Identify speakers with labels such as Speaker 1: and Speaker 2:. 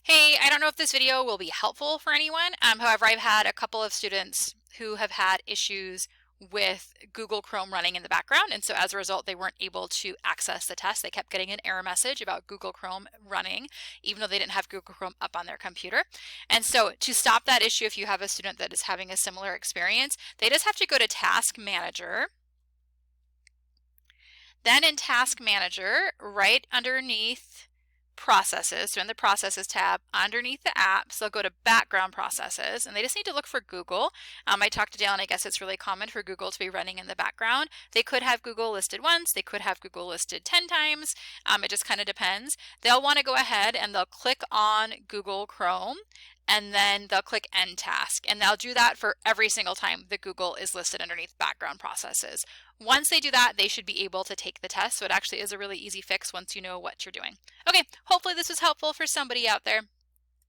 Speaker 1: Hey, I don't know if this video will be helpful for anyone. However, I've had a couple of students who have had issues with Google Chrome running in the background. And so as a result, they weren't able to access the test. They kept getting an error message about Google Chrome running, even though they didn't have Google Chrome up on their computer. And so to stop that issue, if you have a student that is having a similar experience, they just have to go to Task Manager. Then in Task Manager, right underneath Processes, so in the Processes tab, underneath the apps, they'll go to Background Processes, and they just need to look for Google. I talked to Dale, and I guess it's really common for Google to be running in the background. They could have Google listed once, they could have Google listed 10 times. It just kind of depends. They'll want to go ahead and they'll click on Google Chrome, and then they'll click End Task, and they'll do that for every single time that Google is listed underneath Background Processes. Once they do that, they should be able to take the test. So it actually is a really easy fix once you know what you're doing. Okay, hopefully this was helpful for somebody out there.